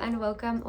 and welcome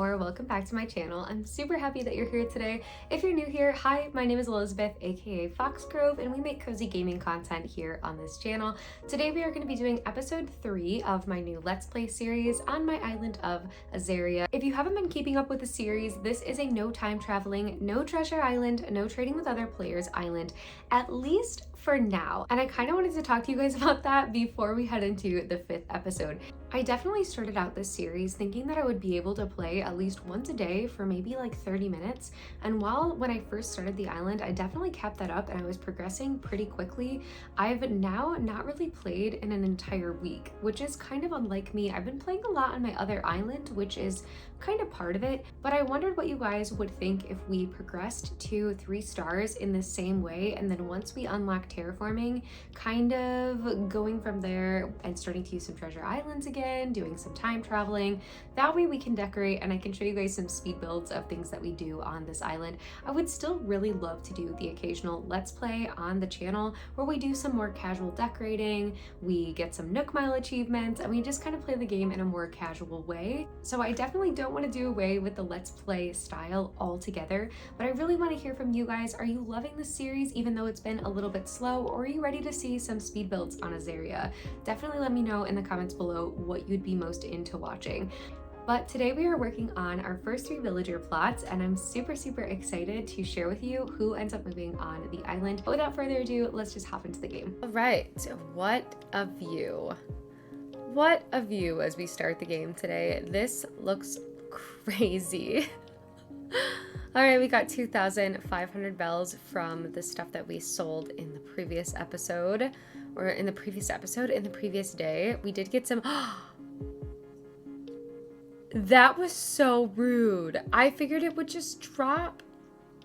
back to my channel. I'm super happy that you're here today. If you're new here, hi, my name is Elizabeth, aka Foxgrove, and we make cozy gaming content here on this channel. Today we are going to be doing episode 3 of my new Let's Play series on my island of Azaria. If you haven't been keeping up with the series, this is a no time traveling, no treasure island, no trading with other players island, at least for now. And I kind of wanted to talk to you guys about that before we head into the 5th episode. I definitely started out this series thinking that I would be able to play at least once a day for maybe like 30 minutes. And when I first started the island, I definitely kept that up and I was progressing pretty quickly. I've now not really played in an entire week, which is kind of unlike me. I've been playing a lot on my other island, which is kind of part of it, but I wondered what you guys would think if we progressed to 3 stars in the same way, and then once we unlock terraforming, kind of going from there and starting to use some treasure islands again, doing some time traveling. That way we can decorate and I can show you guys some speed builds of things that we do on this island. I would still really love to do the occasional Let's Play on the channel where we do some more casual decorating, we get some Nook Mile achievements, and we just kind of play the game in a more casual way. So I definitely don't want to do away with the Let's Play style altogether, but I really want to hear from you guys. Are you loving this series even though it's been a little bit slow, or are you ready to see some speed builds on Azaria? Definitely let me know in the comments below what you'd be most into watching. But today we are working on our first 3 villager plots, and I'm super excited to share with you who ends up moving on the island. But without further ado, let's just hop into the game. All right, what a view. What a view as we start the game today. This looks crazy. All right, we got 2,500 bells from the stuff that we sold in the previous episode, in the previous day. We did get some. That was so rude. I figured it would just drop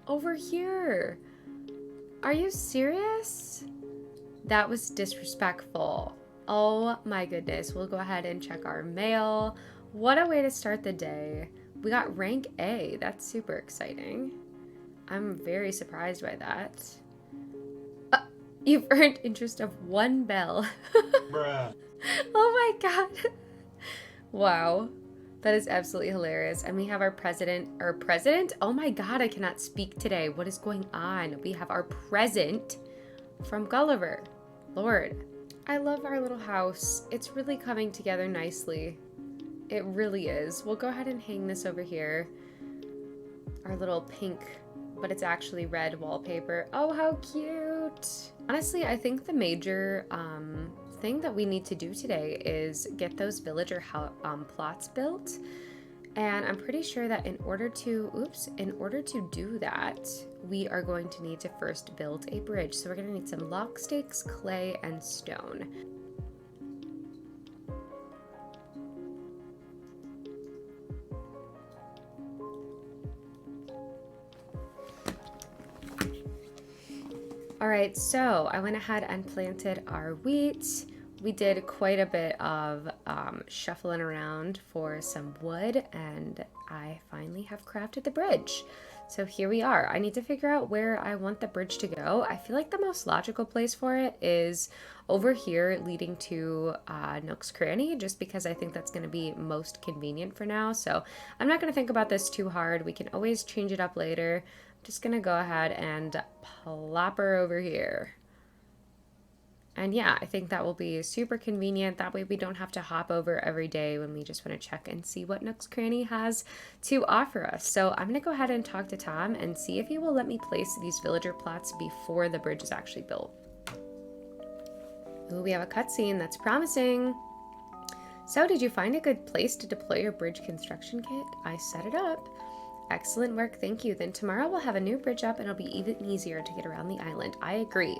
over here. Are you serious? That was disrespectful. Oh my goodness. We'll go ahead and check our mail. What a way to start the day. We got rank A. That's super exciting. I'm very surprised by that. You've earned interest of 1 bell. Bruh. Oh my god. Wow. That is absolutely hilarious. And we have our president. Oh my god, I cannot speak today. What is going on? We have our present from Gulliver. Lord. I love our little house. It's really coming together nicely. It really is. We'll go ahead and hang this over here. Our little pink, but it's actually red wallpaper. Oh, how cute. Honestly, I think the major thing that we need to do today is get those villager plots built. And I'm pretty sure that in order to do that, we are going to need to first build a bridge. So we're going to need some lock stakes, clay, and stone. All right, so I went ahead and planted our wheat. We did quite a bit of shuffling around for some wood, and I finally have crafted the bridge. So here we are. I need to figure out where I want the bridge to go. I feel like the most logical place for it is over here leading to Nook's Cranny, just because I think that's going to be most convenient for now. So I'm not going to think about this too hard. We can always change it up later. I'm just going to go ahead and plop her over here. And yeah, I think that will be super convenient. That way we don't have to hop over every day when we just want to check and see what Nook's Cranny has to offer us. So I'm going to go ahead and talk to Tom and see if he will let me place these villager plots before the bridge is actually built. Ooh, we have a cutscene. That's promising. So did you find a good place to deploy your bridge construction kit? I set it up. Excellent work, thank you. Then tomorrow we'll have a new bridge up and it'll be even easier to get around the island. I agree.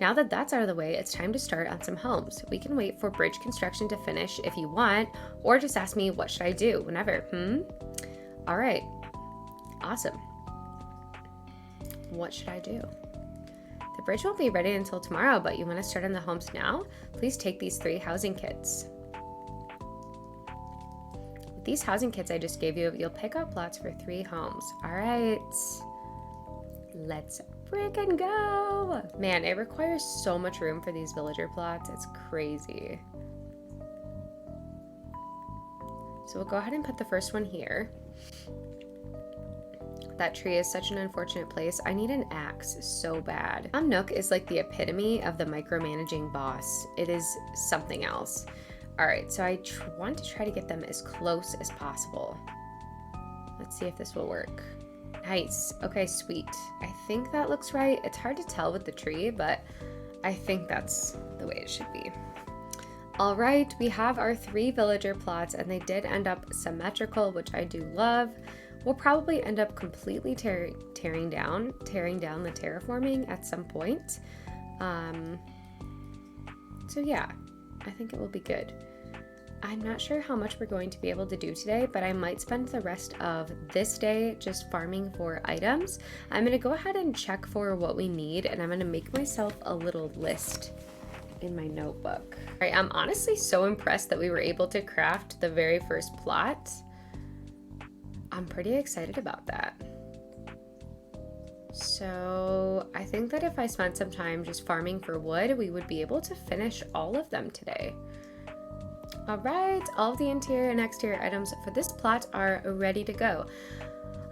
Now that that's out of the way, it's time to start on some homes. We can wait for bridge construction to finish if you want, or just ask me what should I do whenever. All right. Awesome. What should I do? The bridge won't be ready until tomorrow, but you want to start on the homes now? Please take these 3 housing kits. With these housing kits I just gave you, you'll pick out plots for 3 homes. All right. Let's freaking go. Man, it requires so much room for these villager plots. It's crazy. So we'll go ahead and put the first one here. That tree is such an unfortunate place. I need an axe so bad. Nook is like the epitome of the micromanaging boss. It is something else. All right, so I want to try to get them as close as possible. Let's see if this will work. Nice. Okay, sweet. I think that looks right. It's hard to tell with the tree, but I think that's the way it should be. All right, we have our 3 villager plots, and they did end up symmetrical, which I do love. We'll probably end up completely tearing down the terraforming at some point. So yeah, I think it will be good. I'm not sure how much we're going to be able to do today, but I might spend the rest of this day just farming for items. I'm gonna go ahead and check for what we need, and I'm gonna make myself a little list in my notebook. All right, I'm honestly so impressed that we were able to craft the very first plot. I'm pretty excited about that. So I think that if I spent some time just farming for wood, we would be able to finish all of them today. All right, all of the interior and exterior items for this plot are ready to go.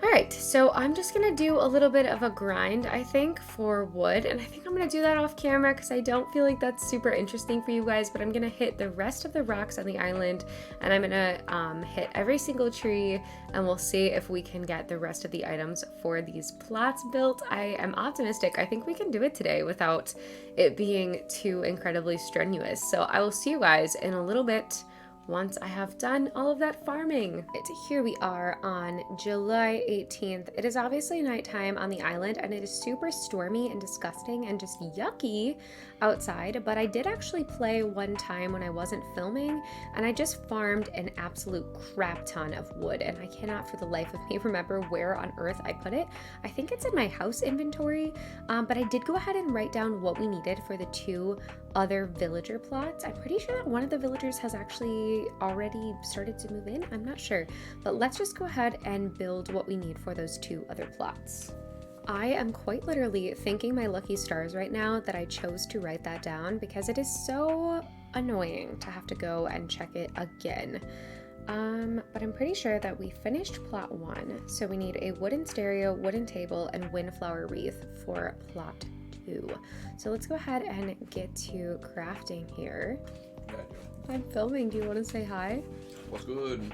All right, so I'm just gonna do a little bit of a grind, I think, for wood, and I think I'm gonna do that off camera because I don't feel like that's super interesting for you guys, but I'm gonna hit the rest of the rocks on the island, and I'm gonna hit every single tree, and we'll see if we can get the rest of the items for these plots built. I am optimistic. I think we can do it today without it being too incredibly strenuous. So I will see you guys in a little bit once I have done all of that farming. Here we are on July 18th. It is obviously nighttime on the island, and it is super stormy and disgusting and just yucky outside, but I did actually play one time when I wasn't filming, and I just farmed an absolute crap ton of wood, and I cannot for the life of me remember where on earth I put it. I think it's in my house inventory, but I did go ahead and write down what we needed for the 2 other villager plots. I'm pretty sure that one of the villagers has actually already started to move in. I'm not sure, but let's just go ahead and build what we need for those 2 other plots. I am quite literally thanking my lucky stars right now that I chose to write that down, because it is so annoying to have to go and check it again. But I'm pretty sure that we finished plot 1, so we need a wooden stereo, wooden table, and windflower wreath for plot 2. So let's go ahead and get to crafting here. Yeah, I'm filming. Do you want to say hi? what's good?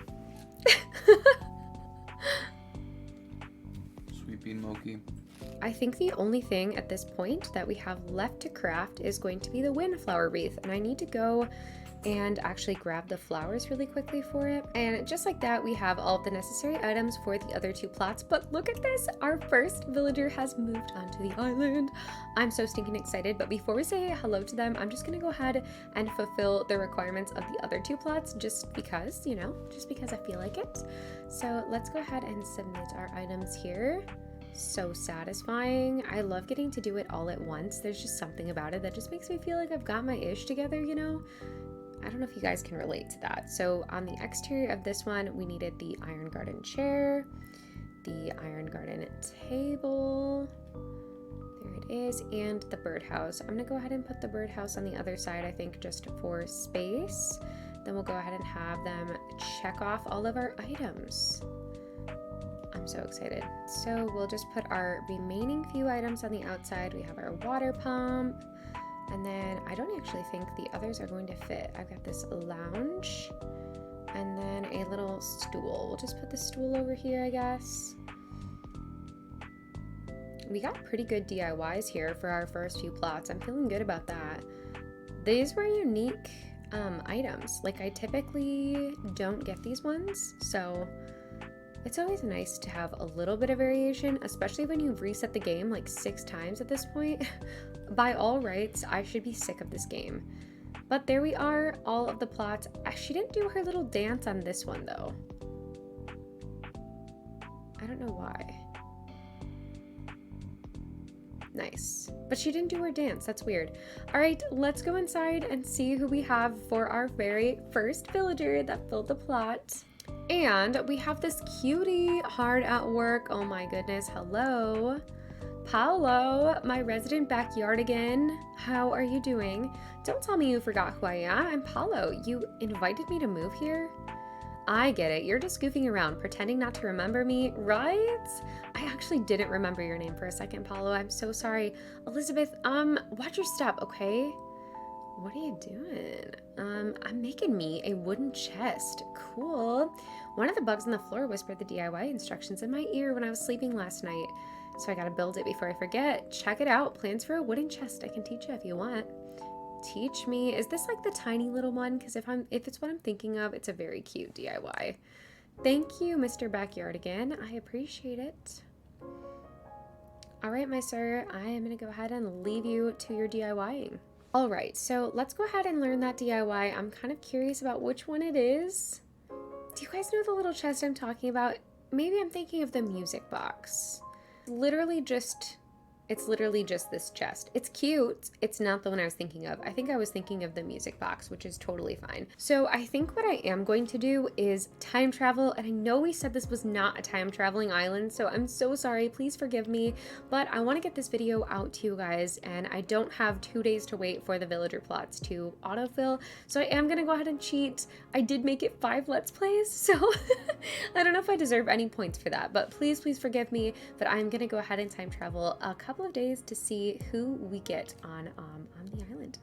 Sweet bean mochi. I think the only thing at this point that we have left to craft is going to be the windflower wreath, and I need to go and actually grab the flowers really quickly for it. And just like that, we have all of the necessary items for the other 2 plots. But look at this, our first villager has moved onto the island. I'm so stinking excited, but before we say hello to them, I'm just gonna go ahead and fulfill the requirements of the other 2 plots, just because, you know, just because I feel like it. So let's go ahead and submit our items here. So satisfying. I love getting to do it all at once. There's just something about it that just makes me feel like I've got my ish together, you know? I don't know if you guys can relate to that. So on the exterior of this one, we needed the iron garden chair, the iron garden table, there it is, and the birdhouse. I'm gonna go ahead and put the birdhouse on the other side, I think, just for space. Then we'll go ahead and have them check off all of our items. I'm so excited. So we'll just put our remaining few items on the outside. We have our water pump, and then I don't actually think the others are going to fit. I've got this lounge and then a little stool. We'll just put the stool over here, I guess. We got pretty good DIYs here for our first few plots. I'm feeling good about that. These were unique items. Like, I typically don't get these ones, so it's always nice to have a little bit of variation, especially when you've reset the game like 6 times at this point. By all rights, I should be sick of this game. But there we are, all of the plots. She didn't do her little dance on this one though. I don't know why. Nice. But she didn't do her dance. That's weird. All right, let's go inside and see who we have for our very first villager that filled the plot. And we have this cutie hard at work. Oh my goodness. Hello. Paolo, my resident backyardigan. How are you doing? Don't tell me you forgot who I am. I'm Paolo. You invited me to move here? I get it. You're just goofing around, pretending not to remember me, right? I actually didn't remember your name for a second, Paulo. I'm so sorry. Elizabeth, watch your step, okay? What are you doing? I'm making me a wooden chest. Cool. One of the bugs on the floor whispered the DIY instructions in my ear when I was sleeping last night. So I gotta build it before I forget. Check it out. Plans for a wooden chest. I can teach you if you want. Teach me. Is this like the tiny little one? Because if it's what I'm thinking of, it's a very cute DIY. Thank you, Mr. Backyardigan. I appreciate it. All right, my sir, I am going to go ahead and leave you to your DIYing. All right, so let's go ahead and learn that DIY. I'm kind of curious about which one it is. Do you guys know the little chest I'm talking about? Maybe I'm thinking of the music box. It's literally just this chest. It's cute. It's not the one I was thinking of. I think I was thinking of the music box, which is totally fine. So I think what I am going to do is time travel. And I know we said this was not a time traveling island, so I'm so sorry. Please forgive me. But I want to get this video out to you guys, and I don't have 2 days to wait for the villager plots to autofill. So I am going to go ahead and cheat. I did make it 5 Let's Plays, so I don't know if I deserve any points for that, but please forgive me. But I'm going to go ahead and time travel a couple of days to see who we get on the island.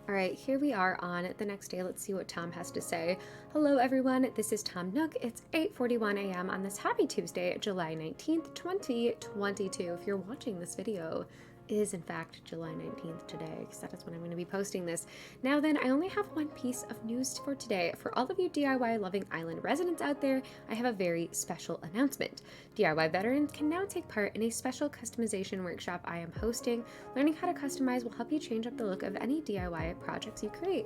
All right, here we are on the next day. Let's see what Tom has to say. Hello, everyone. This is Tom Nook. It's 8:41 a.m. on this happy Tuesday, July 19th, 2022. If you're watching this video, it is in fact July 19th today, because that is when I'm going to be posting this. Now then, I only have one piece of news for today. For all of you DIY loving island residents out there, I have a very special announcement. DIY veterans can now take part in a special customization workshop I am hosting. Learning how to customize will help you change up the look of any DIY projects you create.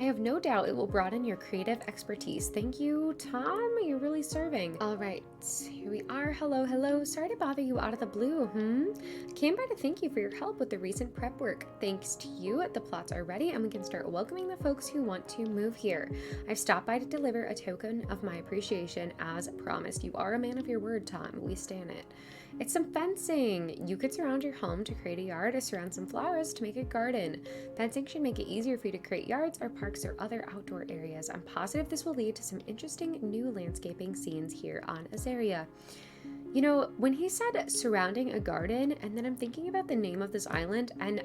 I have no doubt it will broaden your creative expertise. Thank you, Tom. You're really serving. All right, here we are. Hello. Sorry to bother you out of the blue. Came by to thank you for your help with the recent prep work. Thanks to you, the plots are ready and we can start welcoming the folks who want to move here. I've stopped by to deliver a token of my appreciation as promised. You are a man of your word, Tom. We stand it. It's some fencing. You could surround your home to create a yard or surround some flowers to make a garden. Fencing should make it easier for you to create yards or parks or other outdoor areas. I'm positive this will lead to some interesting new landscaping scenes here on Azaria. You know, when he said surrounding a garden, and then I'm thinking about the name of this island, and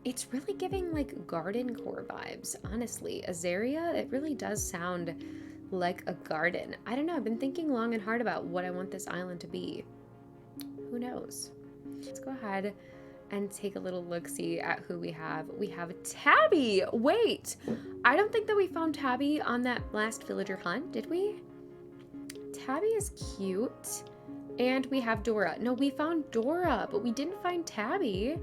it's really giving like garden core vibes, honestly. Azaria, it really does sound like a garden. I don't know, I've been thinking long and hard about what I want this island to be. Who knows? Let's go ahead and take a little look-see at who we have. We have Tabby! Wait! I don't think that we found Tabby on that last villager hunt, did we? Tabby is cute. And we have Dora. No, we found Dora, but we didn't find Tabby.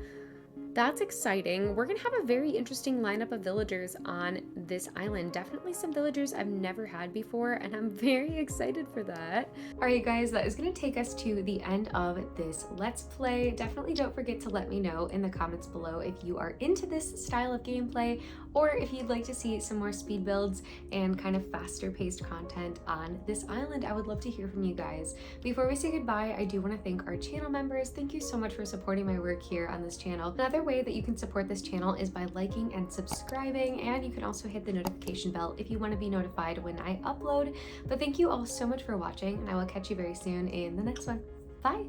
That's exciting. We're gonna have a very interesting lineup of villagers on this island. Definitely some villagers I've never had before, and I'm very excited for that. All right, guys, that is gonna take us to the end of this Let's Play. Definitely don't forget to let me know in the comments below if you are into this style of gameplay, or if you'd like to see some more speed builds and kind of faster paced content on this island. I would love to hear from you guys. Before we say goodbye, I do want to thank our channel members. Thank you so much for supporting my work here on this channel. Another way that you can support this channel is by liking and subscribing, and you can also hit the notification bell if you want to be notified when I upload. But thank you all so much for watching, and I will catch you very soon in the next one. Bye!